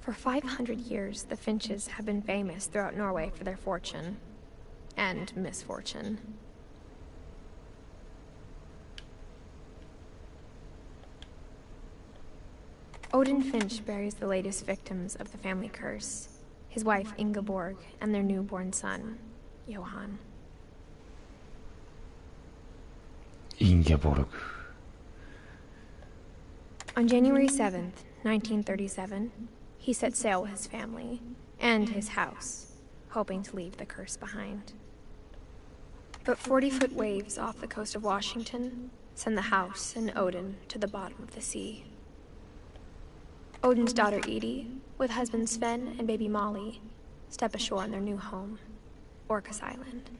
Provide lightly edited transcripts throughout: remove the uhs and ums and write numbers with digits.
For 500 years, the Finches have been famous throughout Norway for their fortune. And misfortune. Odin Finch buries the latest victims of the family curse. His wife Ingeborg and their newborn son, Johan. Ingeborg. On January 7th, 1937, he set sail with his family and his house, hoping to leave the curse behind. But 40-foot waves off the coast of Washington send the house and Odin to the bottom of the sea. Odin's daughter Edie, with husband Sven and baby Molly, step ashore on their new home, Orcas Island.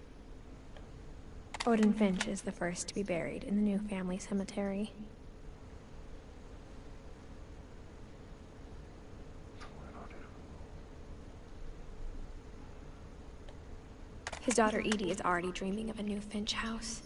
Odin Finch is the first to be buried in the new family cemetery. His daughter Edie is already dreaming of a new Finch house.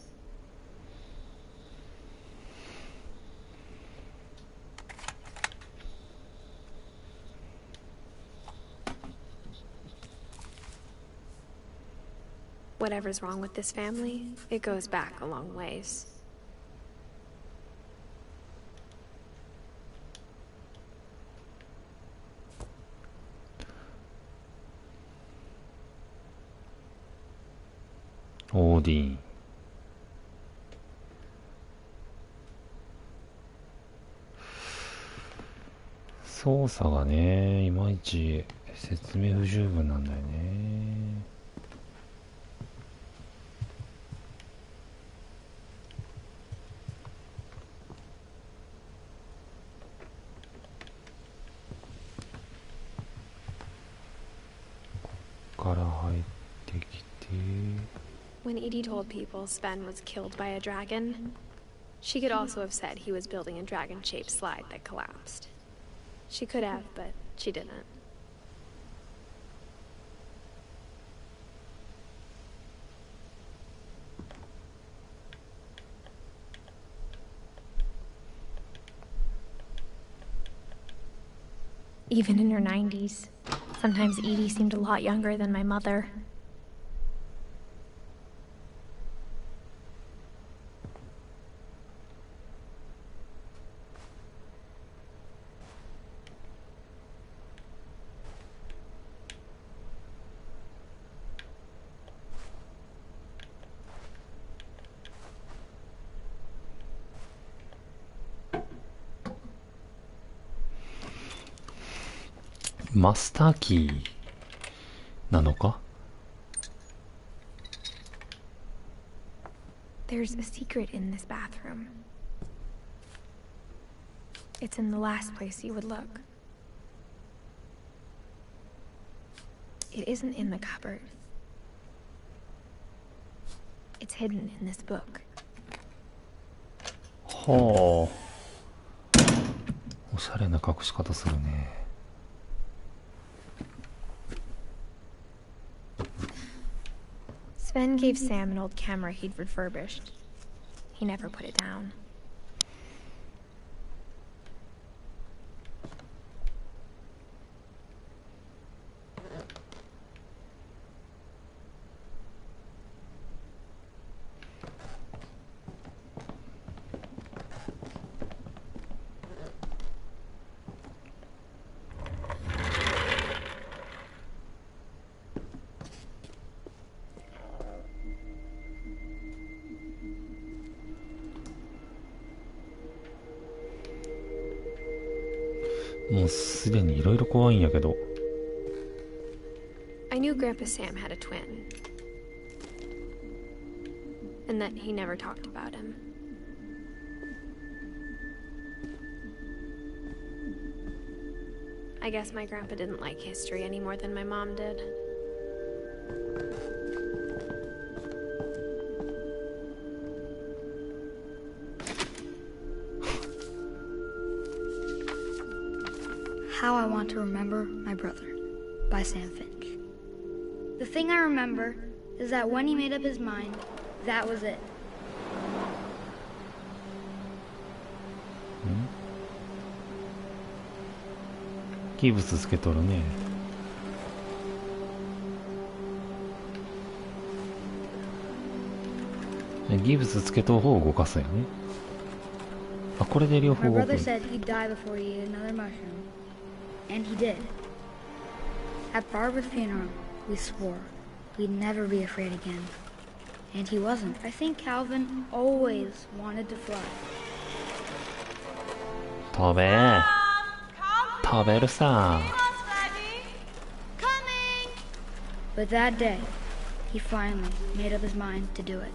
Whatever's wrong with this family, it goes back a long ways. Odin. 操作がね、いまいち説明不十分なんだよね。ここから入ってきて。When Edie told people Sven was killed by a dragon, she could also have said he was building a dragon-shaped slide that collapsed. She could have, but she didn't. Even in her 90s, sometimes Edie seemed a lot younger than my mother.マスターキーなのか? There's a secret in this bathroom. It's in the last place you would look. It isn't in the cupboard. It's hidden in this book. はあ。おしゃれな隠し方するね。Sven gave Sam an old camera he'd refurbished. He never put it down.もうすでにいろいろ怖いんやけど。I knew Grandpa Sam had a twin. And that he never talked about him. I guess my grandpa didn't like history any more than my mom did. How I Want to Remember My Brother by Sam Finch. The thing I remember is that when he made up his mind, that was it. ギブスつけとるね。ギブスつけとる方を動かすんやね。あ、これで両方 My 動く。 brother said he'd die before he ate another mushroom. And he did. At Barbara's funeral, we swore we'd never be afraid again. And he wasn't. I think Calvin always wanted to fly. 飛べ。飛べるさ。But that day, he finally made up his mind to do it.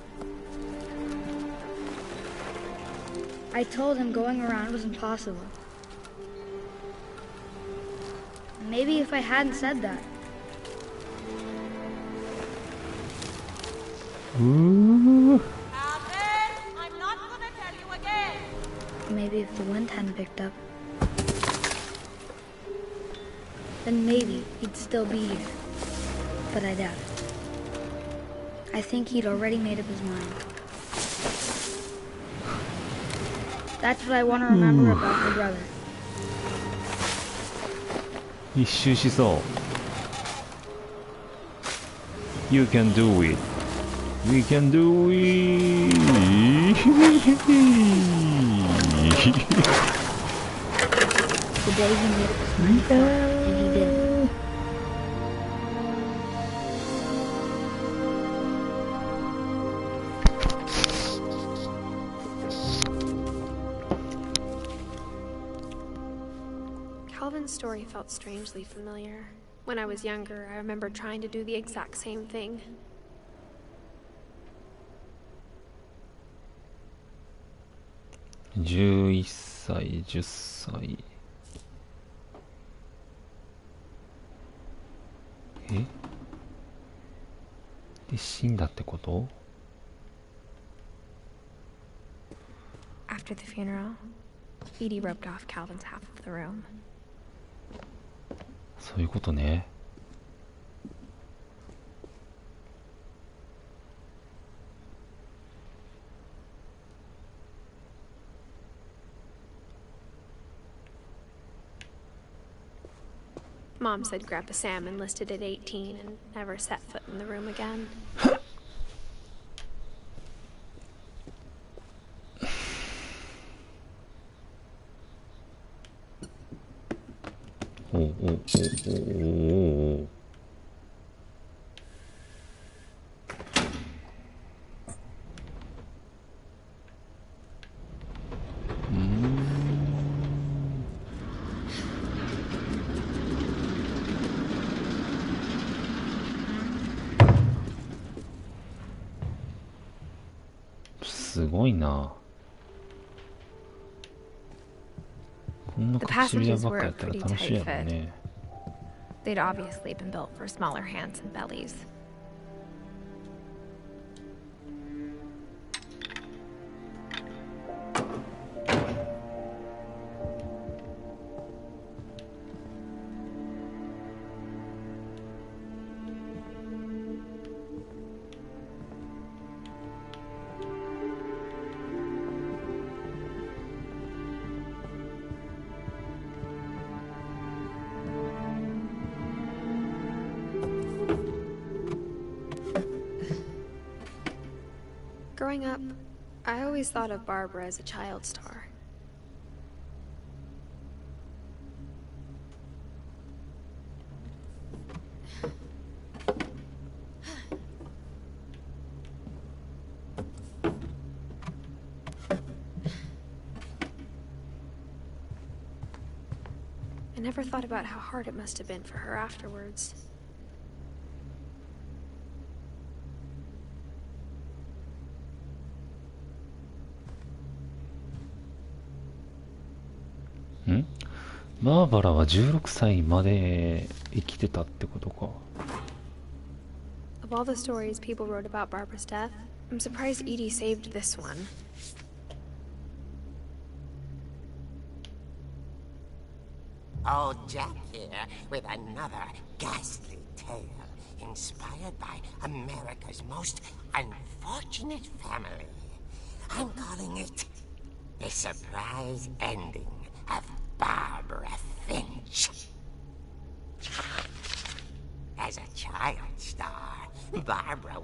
I told him going around was impossible. Maybe if I hadn't said that, うー。 Calvin, I'm not gonna tell you again. maybe if the wind hadn't picked up, then maybe he'd still be here. But I doubt it. I think he'd already made up his mind. That's what I want to remember about my brother. 一周しそう。 You can do it. We can do it. The day he made up his mind, and he did. Calvin's story felt strangely familiar. When I was younger, I remember trying to do the exact same thing. ?11 歳、10歳。え？で、死んだってこと？ After the funeral, Edie roped off Calvin's half of the room. そういうことね。Mom said Grandpa Sam enlisted at 18 and never set foot in the room again. おうおうおうおうおう。すごいな。こんな The 隠し部屋 passages ばっか were やったら pretty 楽しいやろ tight-fit. ね。 They'd obviously been built for smaller hands and bellies. Growing up, I always thought of Barbara as a child star. I never thought about how hard it must have been for her afterwards. ?バーバラは16歳まで生きてたってことか。 Of all the stories people wrote about Barbara's death, I'm surprised Edie saved this one. Old Jack here with another ghastly tale inspired by America's most unfortunate family. I'm calling it The Surprise Ending of Barbara Finch.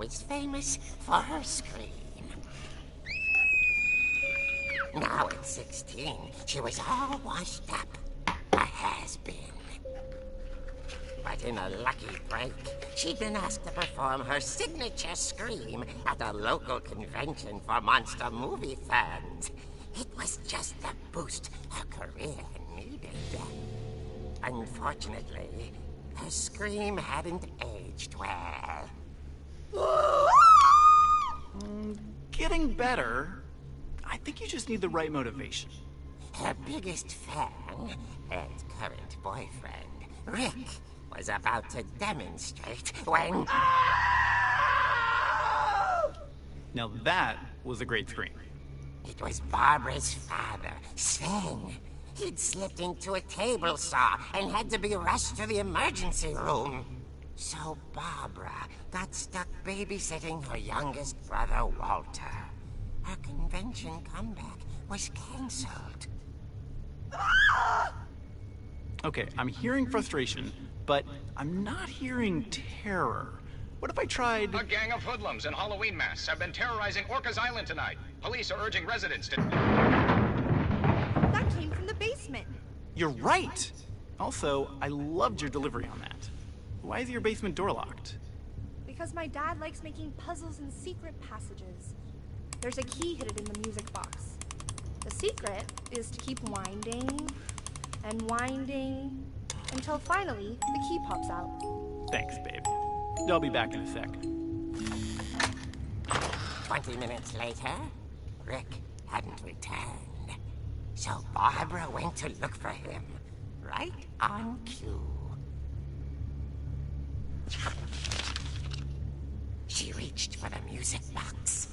was famous for her scream. Now at 16, she was all washed up, a has-been. But in a lucky break, she'd been asked to perform her signature scream at a local convention for monster movie fans. It was just the boost her career needed. Unfortunately, her scream hadn't aged well. Getting better. I think you just need the right motivation. Her biggest fan and current boyfriend, Rick, was about to demonstrate when... Now that was a great scream. It was Barbara's father, Sven. He'd slipped into a table saw and had to be rushed to the emergency room. So Barbara got stuck babysitting her youngest brother, Walter. Her convention comeback was cancelled. Okay, I'm hearing frustration, but I'm not hearing terror. What if I tried... A gang of hoodlums in Halloween masks have been terrorizing Orcas Island tonight. Police are urging residents to... That came from the basement. You're right! Also, I loved your delivery on that. Why is your basement door locked? Because my dad likes making puzzles and secret passages. There's a key hidden in the music box. The secret is to keep winding and winding until finally the key pops out. Thanks, babe. I'll be back in a sec. 20 minutes later, Rick hadn't returned. So Barbara went to look for him, right on cue. She reached for the music box.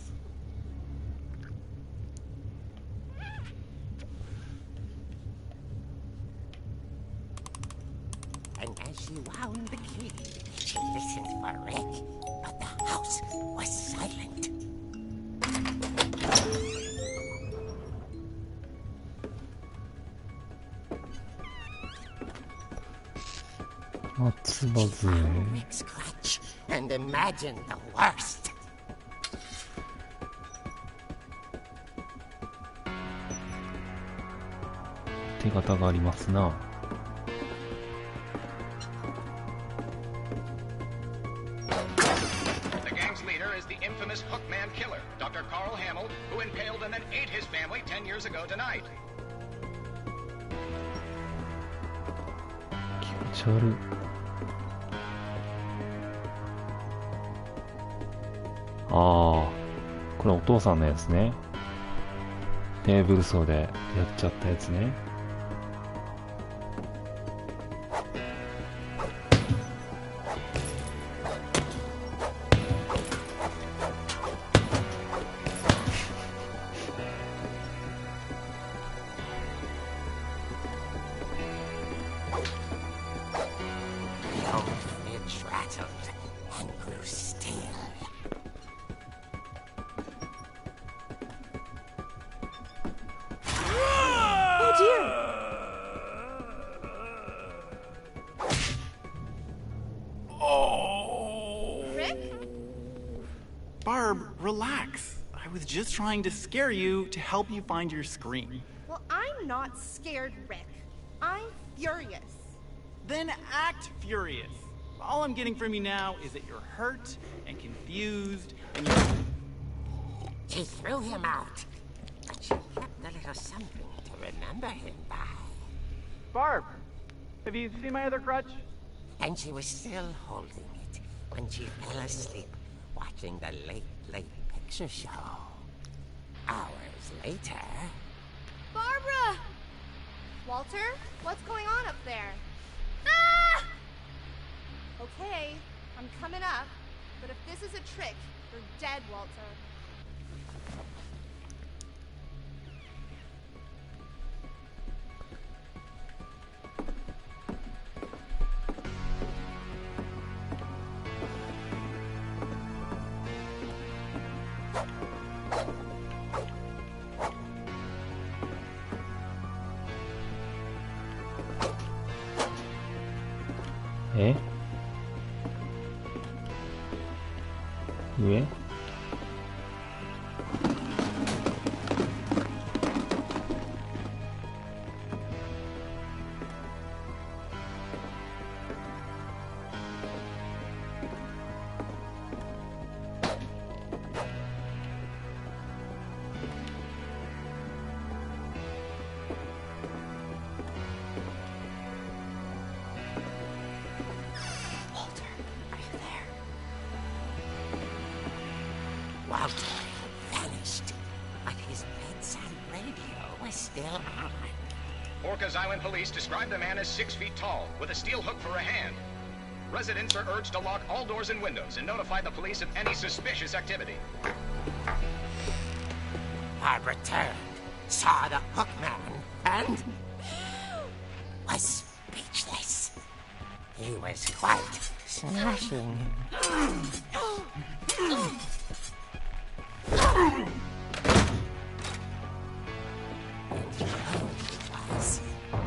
And as she wound the key, she listened for Rick, but the house was silent. 松葉杖 Rick's clutch and imagine the worst. 手形がありますな。 The gang's leader is the infamous Hookman killer, Dr. Carl Hamill, who impaled and then ate his family 10 years ago tonight. 気持ち悪い。ああ、これお父さんのやつね。テーブル層でやっちゃったやつね。The old fridge rattled and grew still. Oh dear! Oh! Rick? Barb, relax. I was just trying to scare you to help you find your scream. Well, I'm not scared, Rick. I'm furious. Then act furious. All I'm getting from you now is that you're hurt and confused and you're... She threw him out, but she kept a little something to remember him by. Barb, have you seen my other crutch? And she was still holding it when she fell asleep watching the late picture show. Hours later... Barbara! Walter, what's going on up there? Ah! Okay, I'm coming up, but if this is a trick, you're dead, Walter. 上？Walter vanished, but his bedside radio was still on. Orcas Island police describe the man as 6 feet tall, with a steel hook for a hand. Residents are urged to lock all doors and windows and notify the police of any suspicious activity. Barbara turned, saw the hook man, and was speechless. He was quite smashing.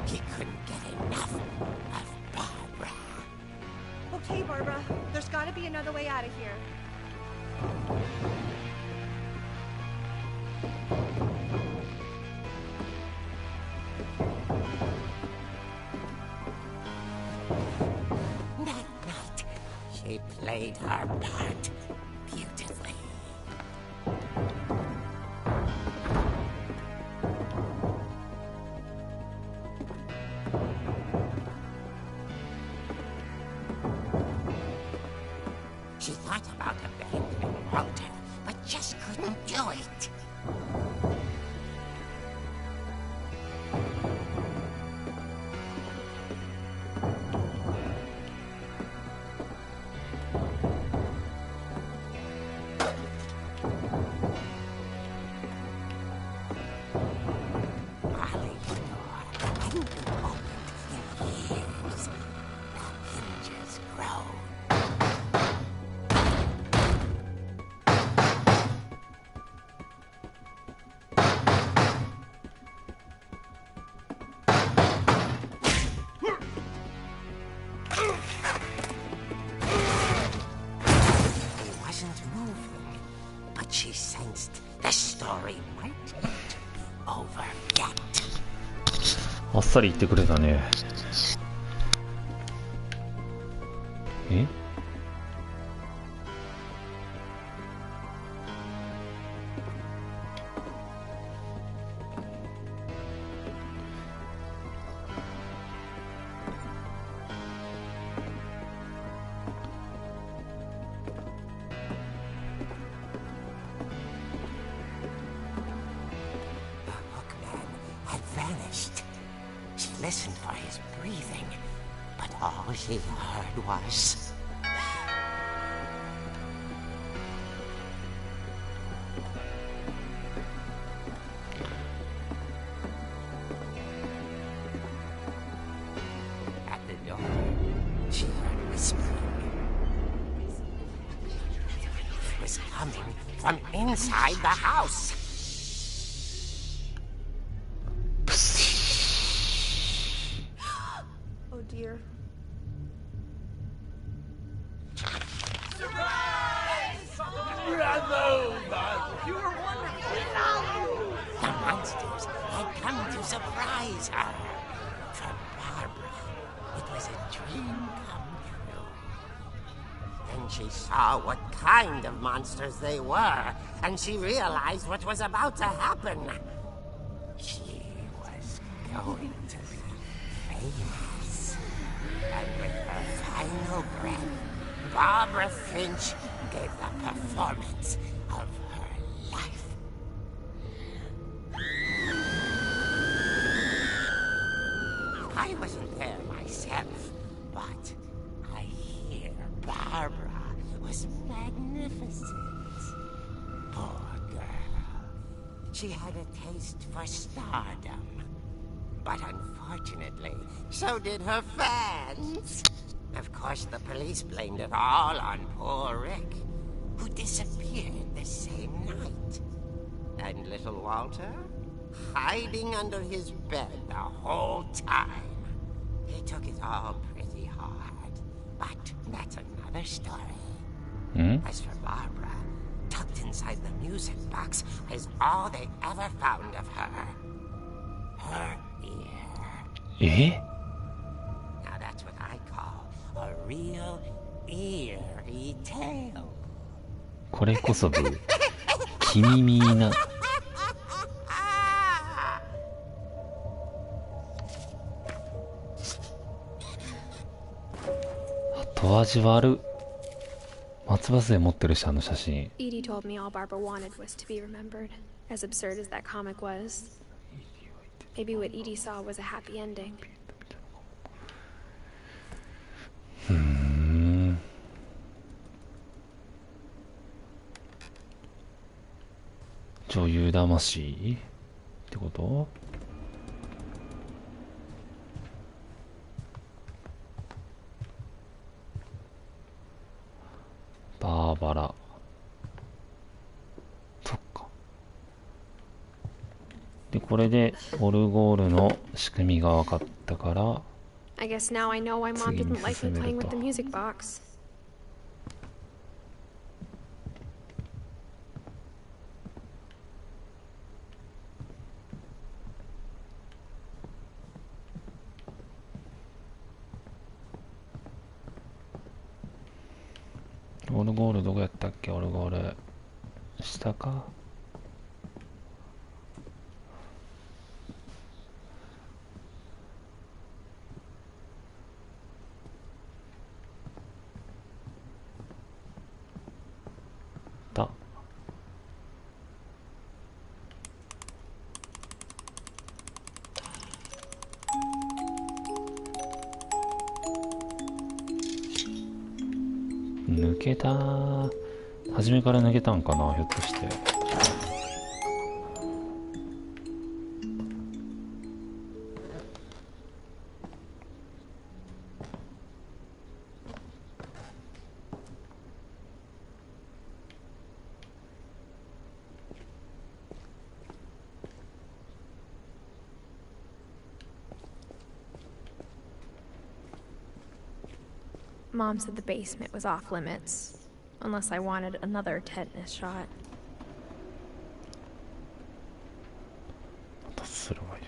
He couldn't get enough of Barbara. Okay, Barbara. There's gotta be another way out of here. That night, she played her part beautifully. She thought about abandoning Walter, but just couldn't do it. Molly's door hadn't been opened in years. The hinges groaned. He wasn't moving, but she sensed the story might not be over yet. あっさり言ってくれたね。え？The hookman had vanished. She listened for his breathing, but all she heard was... At the door, she heard whispering. It was coming from inside the house. Oh dear. The monsters had come to surprise her. For Barbara, it was a dream come true. Then she saw what kind of monsters they were, and she realized what was about to happen. She was going to be famous. And with her final breath, Barbara Finch gave the performance of her life. I wasn't there myself, but I hear Barbara was magnificent. Poor girl. She had a taste for stardom. But unfortunately, so did her fans. Of course, the police blamed it all on poor Rick, who disappeared the same night. And little Walter? Hiding under his bed the whole time. He took it all pretty hard. But that's another story. As for Barbara, tucked inside the music box is all they ever found of her. Her ear. Now that's what I call a real eerie tale. これこそブー。君みーな。後味悪っ。松葉杖持ってるし、あの写真。Edie told me all Barbara wanted was to be remembered, as absurd as that comic was. Maybe what Edie saw was a happy ending. 女優魂ってこと？バーバラ。そっか。で、これでオルゴールの仕組みが分かったから、 I guess now I know why Mom didn't like me playing with the music box. オルゴールどこやったっけ？オルゴール下か？だ。抜けたー。初めから抜けたんかな、ひょっとして。Mom said the basement was off limits, unless I wanted another tetanus shot. またするわよ。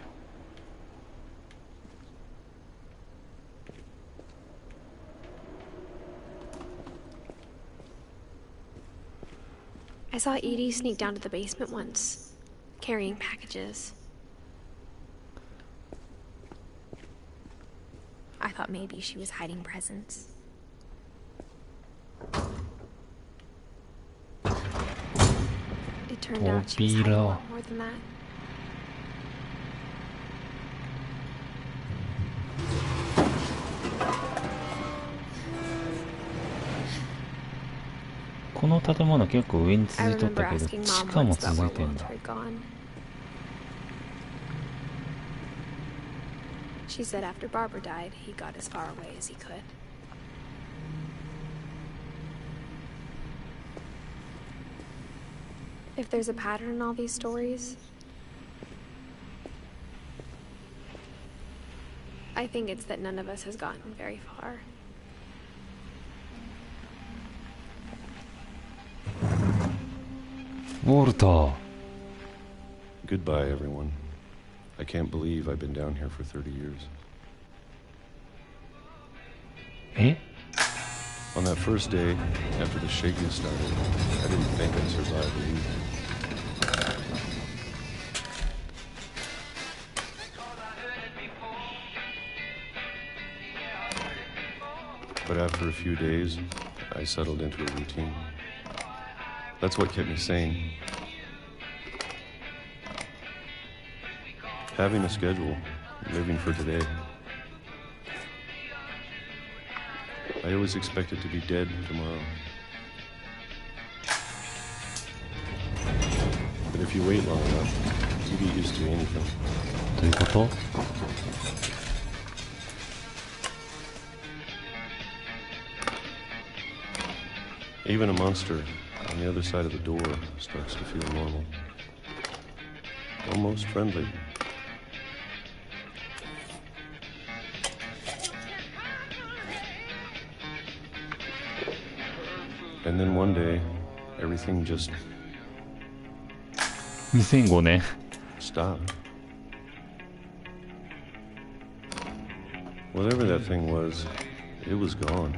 I saw Edie sneak down to the basement once, carrying packages. I thought maybe she was hiding presents. It turned out she was hiding a lot more than that. I この建物結構上に続いとったけど、地下も続いてんだ。She said after Barbara died, he got as far away as he could. If there's a pattern in all these stories, I think it's that none of us has gotten very far. Walter. Goodbye, everyone. I can't believe I've been down here for 30 years. Eh? On that first day, after the shaking started, I didn't think I'd survive a week. But after a few days, I settled into a routine. That's what kept me sane. Having a schedule, living for today. I always expected to be dead tomorrow. But if you wait long enough, you get used to anything. どういうこと？ Even a monster on the other side of the door starts to feel normal. Almost friendly. And then one day, everything just 2005年 stopped. Whatever that thing was, it was gone.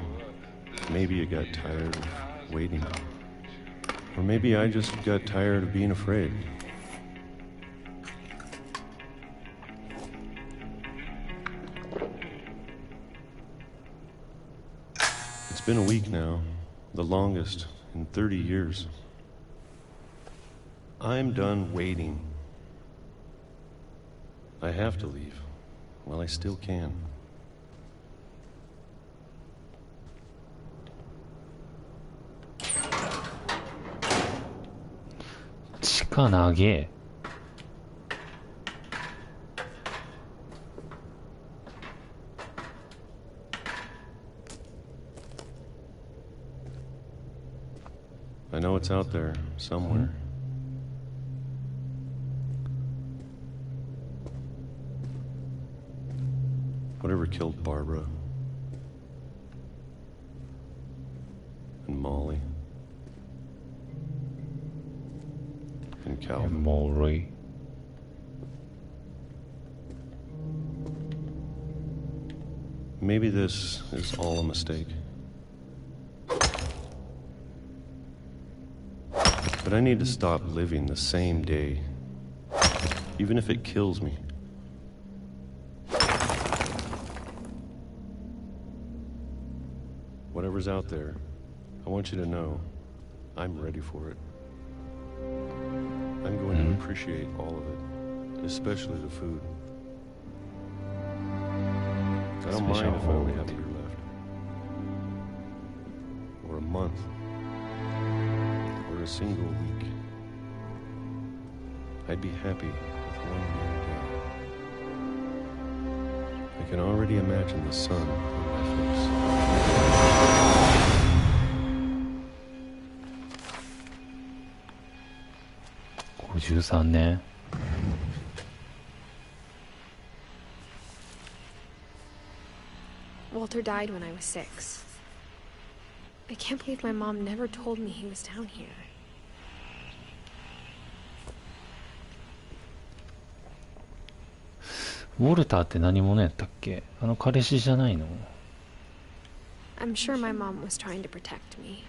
Maybe it got tired of waiting. Or maybe I just got tired of being afraid. It's been a week now, the longest in 30 years. I'm done waiting. I have to leave while I still can. 地下長え。I know it's out there somewhere. Whatever killed Barbara and Molly and Calvin. Molly. Maybe this is all a mistake. But I need to stop living the same day, even if it kills me. Whatever's out there, I want you to know I'm ready for it. I'm going to appreciate all of it, especially the food. I don't mind if I only have a year left. Or a month. Or a single week. I'd be happy with 1 year again. I can already imagine the sun on my face. 53年。Walter died when I was 6. I can't believe my mom never told me he was down here. ウォルターって何者やったっけ？彼氏じゃないの？ I'm sure my mom was trying to protect me.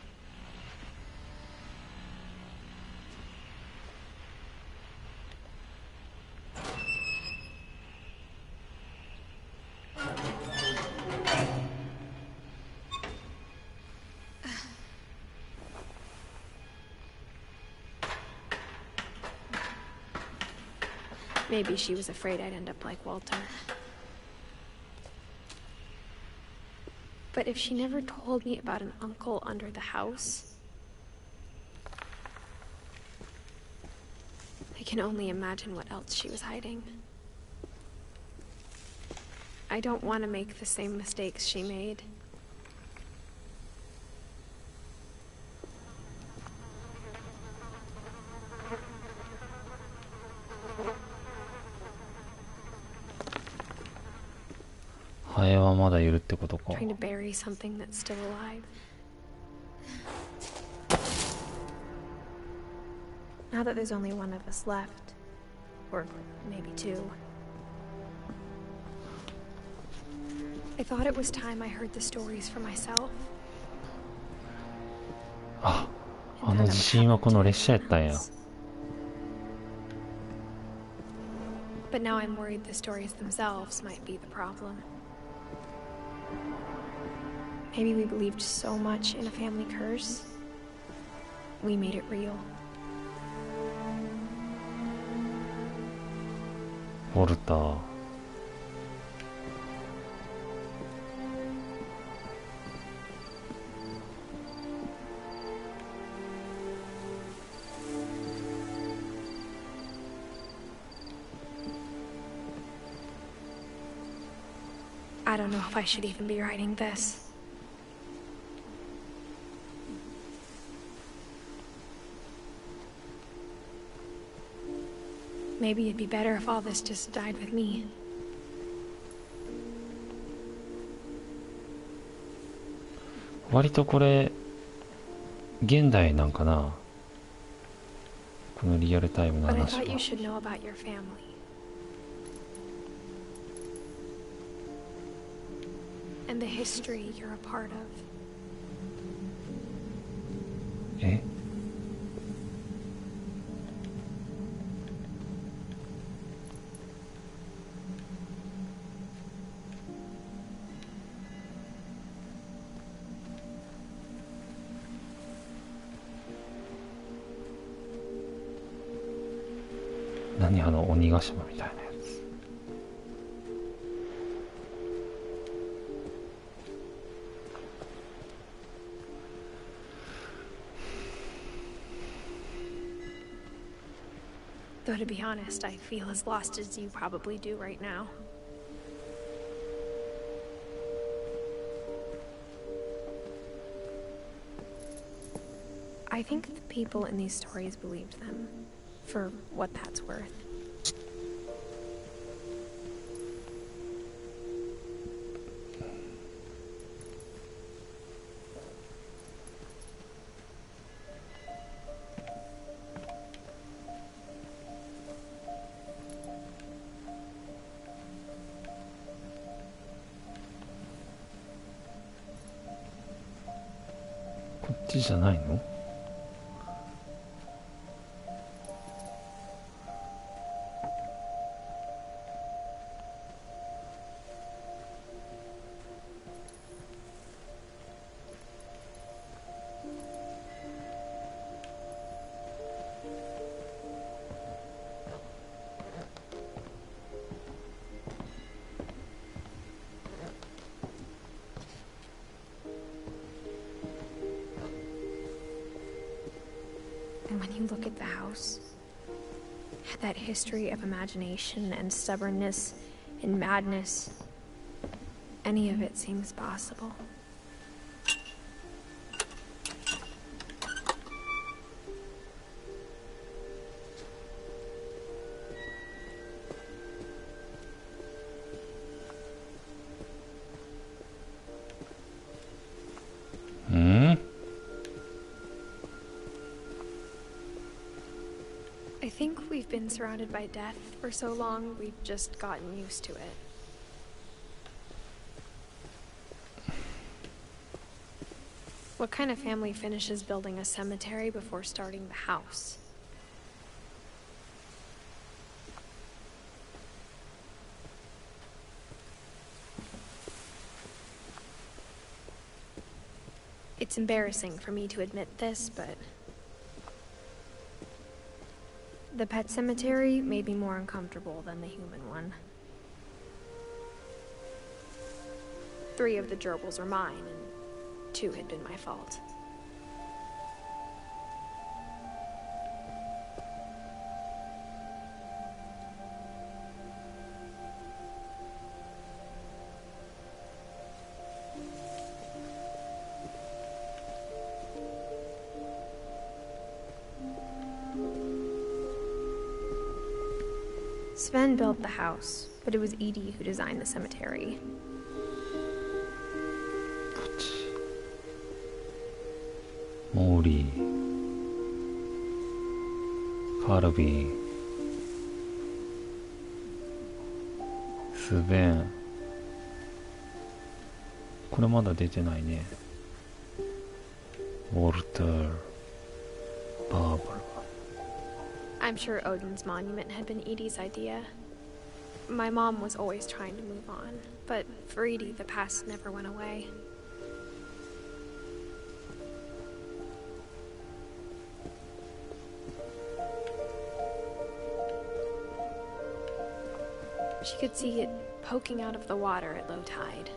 Maybe she was afraid I'd end up like Walter. But if she never told me about an uncle under the house, I can only imagine what else she was hiding. I don't want to make the same mistakes she made.ハエはまだいるってことか。 Trying to bury something that's still alive. Now that there's only one of us left, or maybe 2, I thought it was time I heard the stories for myself. あ、地震はこの列車やったんや。 But now I'm worried the stories themselves might be the problem. Maybe we believed so much in a family curse, we made it real. ウォルター。I don't know if I should even be writing this. Maybe it'd be better if all this just died with me. 割とこれ現代なんかな、このリアルタイムの But I 話 thought you は。 should know about your family. And the history you're a part of. え、何あの鬼ヶ島みたいなやつ。Though to be honest, I feel as lost as you probably do right now. I think the people in these stories believed them, for what that's worth.こっちじゃないの？And when you look at the house, that history of imagination and stubbornness and madness, any of it seems possible. I think we've been surrounded by death for so long, we've just gotten used to it. What kind of family finishes building a cemetery before starting the house? It's embarrassing for me to admit this, but the pet cemetery made me more uncomfortable than the human one. 3 of the gerbils are mine, and 2 had been my fault. Sven built the house, but it was Edie who designed the cemetery. Mori, Carby, Sven. これまだ出てないね。ウォルター、バーバラ。I'm sure Odin's monument had been Edie's idea. My mom was always trying to move on, but for Edie, the past never went away. She could see it poking out of the water at low tide.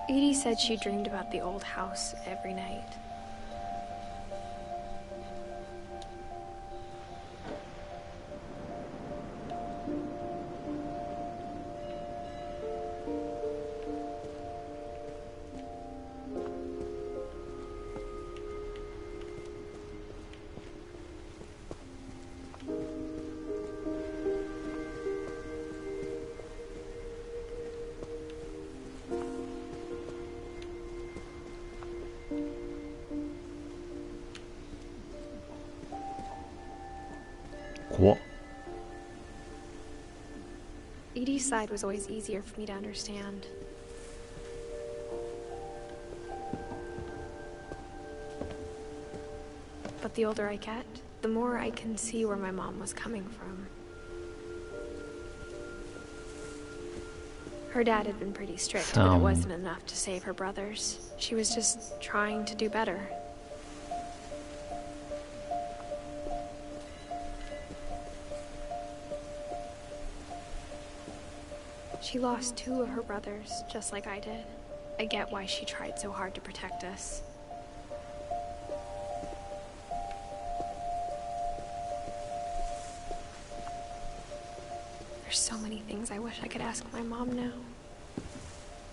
Edie said she dreamed about the old house every night. 怖っ。 Edie's side was always easier for me to understand. But the older I get, the more I can see where my mom was coming from. Her dad had been pretty strict, but it wasn't enough to save her brothers. She was just trying to do better. She lost 2 of her brothers, just like I did. I get why she tried so hard to protect us. There's so many things I wish I could ask my mom now.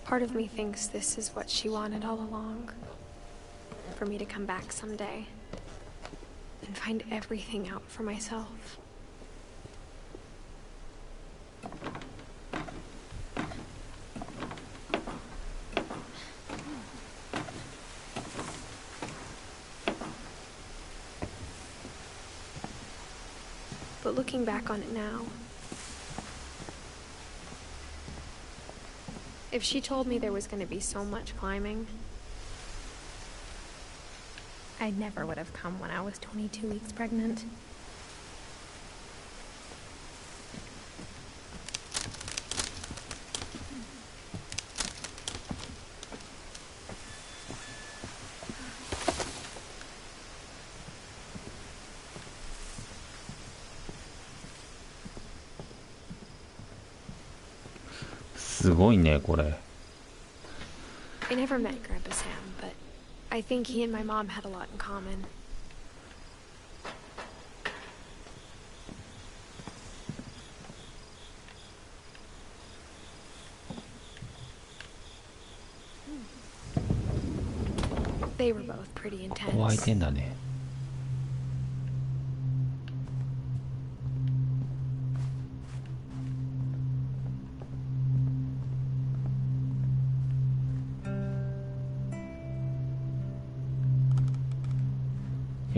Part of me thinks this is what she wanted all along. For me to come back someday and find everything out for myself. But looking back on it now, if she told me there was going to be so much climbing, I never would have come when I was 22 weeks pregnant. I never met Grandpa Sam, but I think he and my mom had a lot in common. They were both pretty intense. ここ開いてんだね。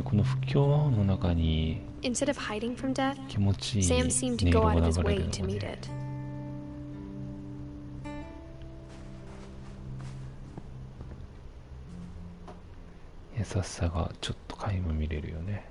この不協の中に Instead of hiding from death, 気持ちいい Sam 音 seemed to 色 go が out of his 流れ way るの to が meet ね it. 優しさがちょっと垣間見れるよね。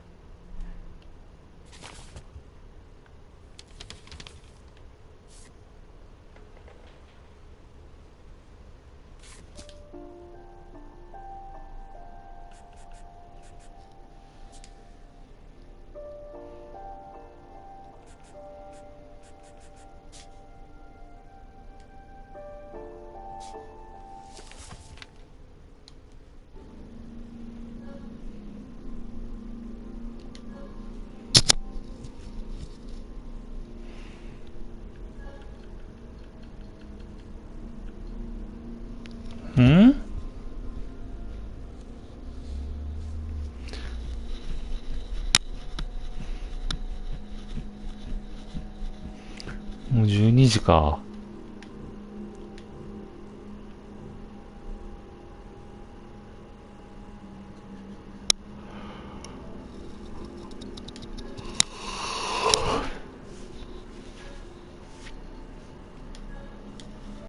もう12時か。